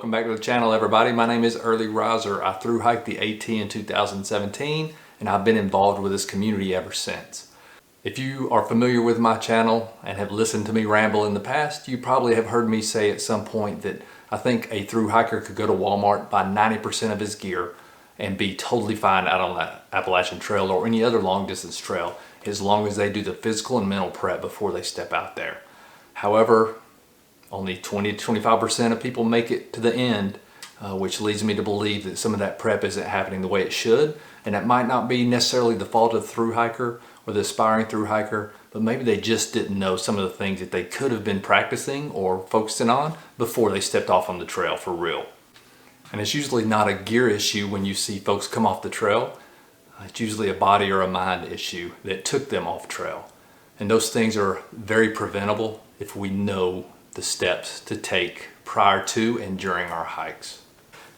Welcome back to the channel, everybody. My name is Early Riser. I thru hiked the AT in 2017 and I've been involved with this community ever since. If you are familiar with my channel and have listened to me ramble in the past, you probably have heard me say at some point that I think a thru hiker could go to Walmart, buy 90% of his gear and be totally fine out on that Appalachian Trail or any other long distance trail as long as they do the physical and mental prep before they step out there. However, only 20 to 25% of people make it to the end, which leads me to believe that some of that prep isn't happening the way it should. And that might not be necessarily the fault of the thru hiker or the aspiring thru hiker, but maybe they just didn't know some of the things that they could have been practicing or focusing on before they stepped off on the trail for real. And it's usually not a gear issue when you see folks come off the trail. It's usually a body or a mind issue that took them off trail. And those things are very preventable if we know the steps to take prior to and during our hikes.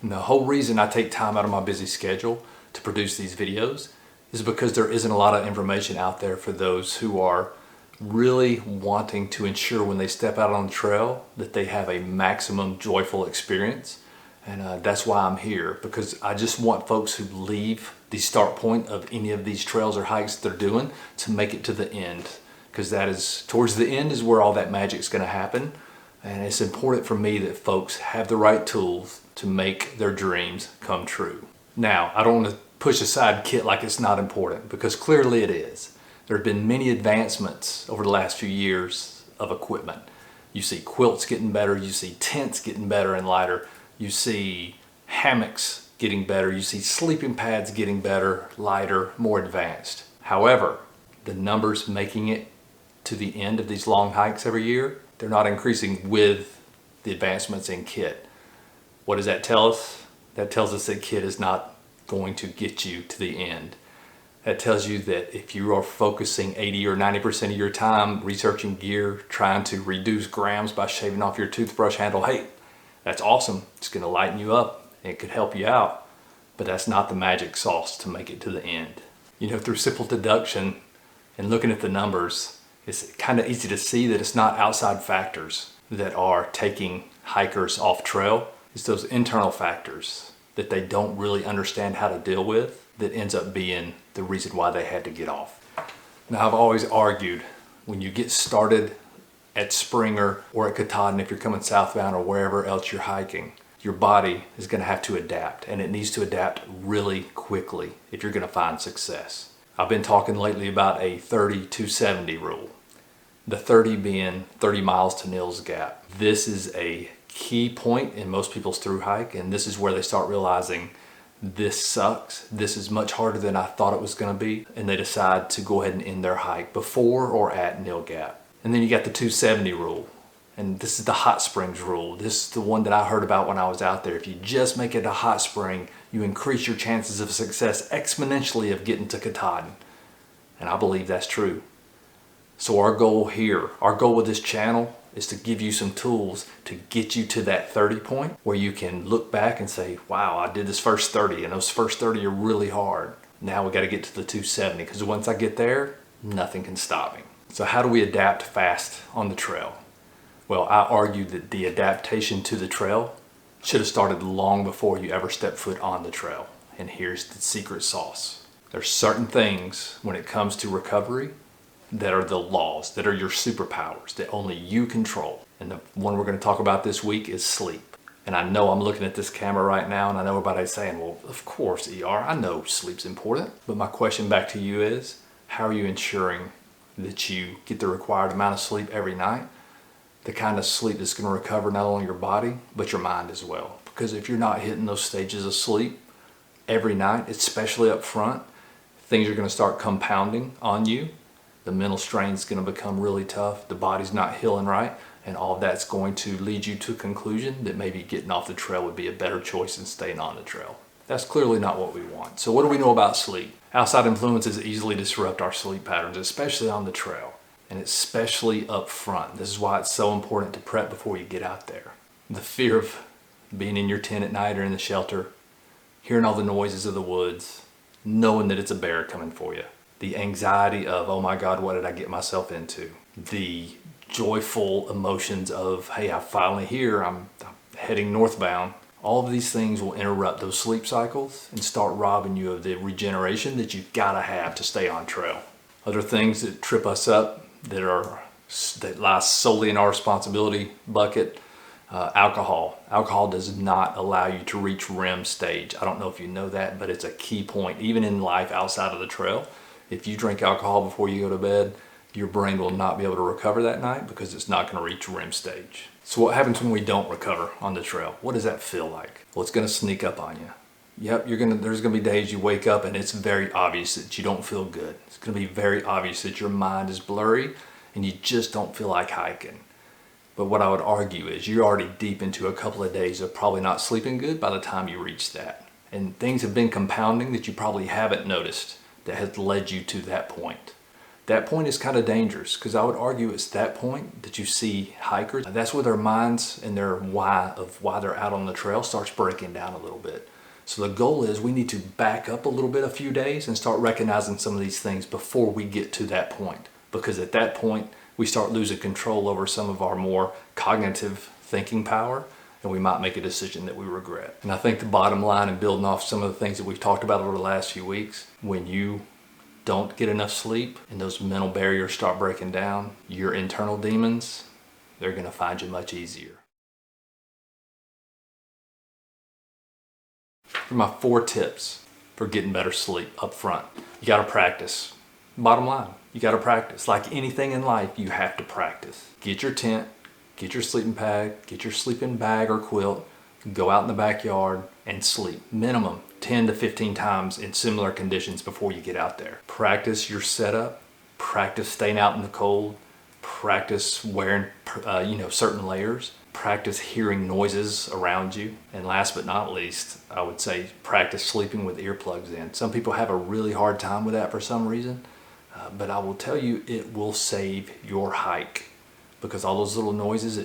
And the whole reason I take time out of my busy schedule to produce these videos is because there isn't a lot of information out there for those who are really wanting to ensure when they step out on the trail that they have a maximum joyful experience. And that's why I'm here, because I just want folks who leave the start point of any of these trails or hikes they're doing to make it to the end, because that is towards the end is where all that magic's going to happen. And it's important for me that folks have the right tools to make their dreams come true. Now, I don't want to push aside kit like it's not important, because clearly it is. There have been many advancements over the last few years of equipment. You see quilts getting better, you see tents getting better and lighter, you see hammocks getting better, you see sleeping pads getting better, lighter, more advanced. However, the numbers making it to the end of these long hikes every year, they're not increasing with the advancements in kit. What does that tell us? That tells us that kit is not going to get you to the end. That tells you that if you are focusing 80 or 90% of your time researching gear, trying to reduce grams by shaving off your toothbrush handle, hey, that's awesome. It's going to lighten you up. It could help you out. But that's not the magic sauce to make it to the end. You know, through simple deduction and looking at the numbers, it's kind of easy to see that it's not outside factors that are taking hikers off trail. It's those internal factors that they don't really understand how to deal with that ends up being the reason why they had to get off. Now, I've always argued when you get started at Springer or at Katahdin, if you're coming southbound or wherever else you're hiking, your body is going to have to adapt, and it needs to adapt really quickly if you're going to find success. I've been talking lately about a 30-70 rule. The 30 being 30 miles to Nils Gap. This is a key point in most people's thru hike, and this is where they start realizing this sucks. This is much harder than I thought it was going to be, and they decide to go ahead and end their hike before or at Nil Gap. And then you got the 270 rule, and this is the hot springs rule. This is the one that I heard about when I was out there. If you just make it a hot spring, you increase your chances of success exponentially of getting to Katahdin. And I believe that's true. So our goal here, our goal with this channel is to give you some tools to get you to that 30 point where you can look back and say, wow, I did this first 30 and those first 30 are really hard. Now we got to get to the 270, because once I get there, nothing can stop me. So how do we adapt fast on the trail? Well, I argue that the adaptation to the trail should have started long before you ever step foot on the trail. And here's the secret sauce. There's certain things when it comes to recovery that are the laws, that are your superpowers, that only you control. And the one we're going to talk about this week is sleep. And I know I'm looking at this camera right now and I know everybody's saying, well, of course, ER, I know sleep's important. But my question back to you is, how are you ensuring that you get the required amount of sleep every night? The kind of sleep that's going to recover not only your body, but your mind as well. Because if you're not hitting those stages of sleep every night, especially up front, things are going to start compounding on you. The mental strain is going to become really tough. The body's not healing right. And all of that's going to lead you to a conclusion that maybe getting off the trail would be a better choice than staying on the trail. That's clearly not what we want. So what do we know about sleep? Outside influences easily disrupt our sleep patterns, especially on the trail. And especially up front. This is why it's so important to prep before you get out there. The fear of being in your tent at night or in the shelter, hearing all the noises of the woods, knowing that it's a bear coming for you. The anxiety of, oh my God, what did I get myself into? The joyful emotions of, hey, I'm finally here. I'm heading northbound, all of these things will interrupt those sleep cycles and start robbing you of the regeneration that you've got to have to stay on trail. Other things that trip us up that lie solely in our responsibility bucket, alcohol. Alcohol does not allow you to reach REM stage. I don't know if you know that, but it's a key point. Even in life outside of the trail, if you drink alcohol before you go to bed, your brain will not be able to recover that night because it's not going to reach REM stage. So what happens when we don't recover on the trail? What does that feel like? Well, it's going to sneak up on you. Yep, there's going to be days you wake up and it's very obvious that you don't feel good. It's going to be very obvious that your mind is blurry and you just don't feel like hiking. But what I would argue is you're already deep into a couple of days of probably not sleeping good by the time you reach that. And things have been compounding that you probably haven't noticed that has led you to that point. That point is kind of dangerous because I would argue it's that point that you see hikers. That's where their minds and their why they're out on the trail starts breaking down a little bit. So the goal is we need to back up a little bit, a few days, and start recognizing some of these things before we get to that point. Because at that point, we start losing control over some of our more cognitive thinking power, and we might make a decision that we regret. And I think the bottom line, and building off some of the things that we've talked about over the last few weeks, when you don't get enough sleep and those mental barriers start breaking down, your internal demons, they're going to find you much easier. For my 4 tips for getting better sleep up front, you got to practice. Bottom line, you got to practice. Like anything in life, you have to practice. Get your tent, get your sleeping pad, get your sleeping bag or quilt, go out in the backyard and sleep. Minimum 10 to 15 times in similar conditions before you get out there. Practice your setup, practice staying out in the cold, practice wearing certain layers, practice hearing noises around you, and last but not least, I would say practice sleeping with earplugs in. Some people have a really hard time with that for some reason, but I will tell you it will save your hike because all those little noises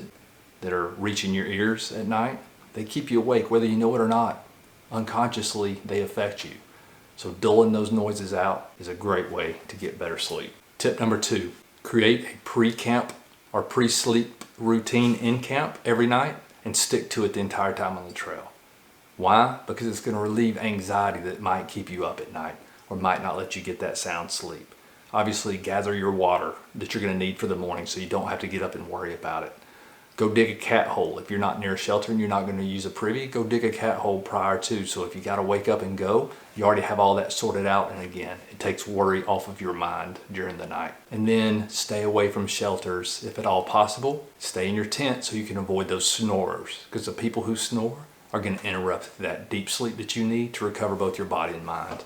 that are reaching your ears at night, they keep you awake whether you know it or not. Unconsciously, they affect you. So dulling those noises out is a great way to get better sleep. Tip number 2, create a pre-camp or pre-sleep routine in camp every night and stick to it the entire time on the trail. Why? Because it's going to relieve anxiety that might keep you up at night or might not let you get that sound sleep. Obviously, gather your water that you're going to need for the morning so you don't have to get up and worry about it. Go dig a cat hole. If you're not near a shelter and you're not going to use a privy, go dig a cat hole prior to. So if you got to wake up and go, you already have all that sorted out. And again, it takes worry off of your mind during the night. And then stay away from shelters if at all possible. Stay in your tent so you can avoid those snorers, because the people who snore are going to interrupt that deep sleep that you need to recover both your body and mind.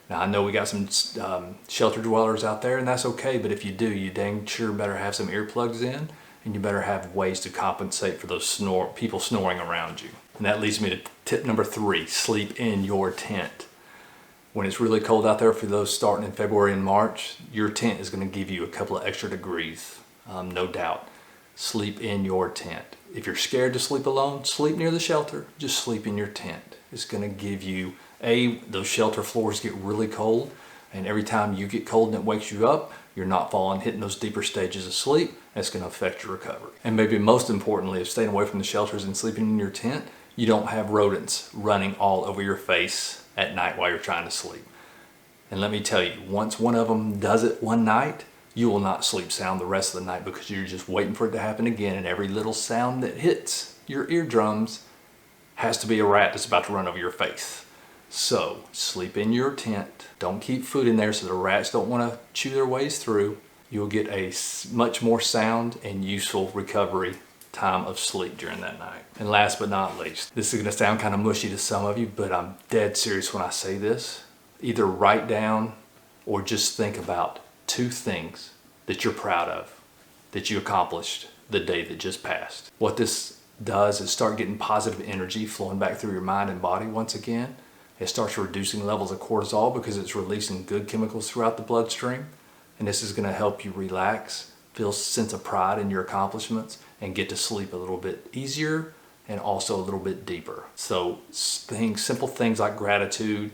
Now, I know we got some shelter dwellers out there, and that's okay. But if you do, you dang sure better have some earplugs in. And you better have ways to compensate for those people snoring around you. And that leads me to tip number 3, sleep in your tent. When it's really cold out there, for those starting in February and March, your tent is going to give you a couple of extra degrees, no doubt. Sleep in your tent. If you're scared to sleep alone, sleep near the shelter, just sleep in your tent. It's going to give you, those shelter floors get really cold, and every time you get cold and it wakes you up, you're not hitting those deeper stages of sleep. That's going to affect your recovery. And maybe most importantly, if staying away from the shelters and sleeping in your tent, you don't have rodents running all over your face at night while you're trying to sleep. And let me tell you, once one of them does it one night, you will not sleep sound the rest of the night because you're just waiting for it to happen again. And every little sound that hits your eardrums has to be a rat that's about to run over your face. So sleep in your tent. Don't keep food in there so the rats don't want to chew their ways through. You'll get a much more sound and useful recovery time of sleep during that night. And last but not least, this is going to sound kind of mushy to some of you, but I'm dead serious when I say this. Either write down or just think about 2 things that you're proud of, that you accomplished the day that just passed. What this does is start getting positive energy flowing back through your mind and body once again. It starts reducing levels of cortisol because it's releasing good chemicals throughout the bloodstream. And this is going to help you relax, feel a sense of pride in your accomplishments, and get to sleep a little bit easier and also a little bit deeper. So simple things like gratitude,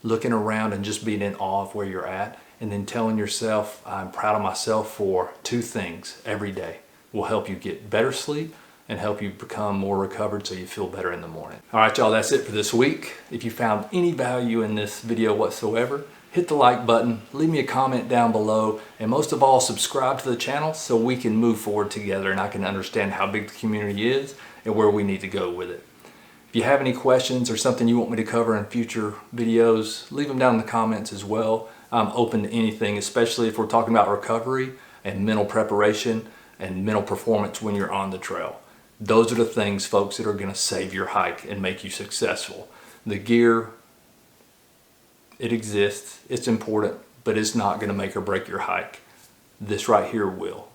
looking around and just being in awe of where you're at, and then telling yourself, I'm proud of myself for 2 things every day will help you get better sleep and help you become more recovered so you feel better in the morning. All right, y'all, that's it for this week. If you found any value in this video whatsoever, hit the like button, leave me a comment down below, and most of all, subscribe to the channel so we can move forward together and I can understand how big the community is and where we need to go with it. If you have any questions or something you want me to cover in future videos, leave them down in the comments as well. I'm open to anything, especially if we're talking about recovery and mental preparation and mental performance when you're on the trail. Those are the things, folks, that are going to save your hike and make you successful. The gear, it exists, it's important, but it's not going to make or break your hike. This right here will.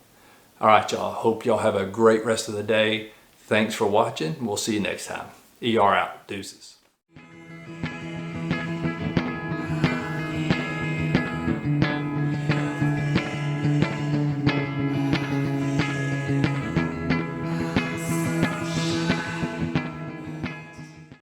All right, y'all. Hope y'all have a great rest of the day. Thanks for watching. We'll see you next time. ER out. Deuces.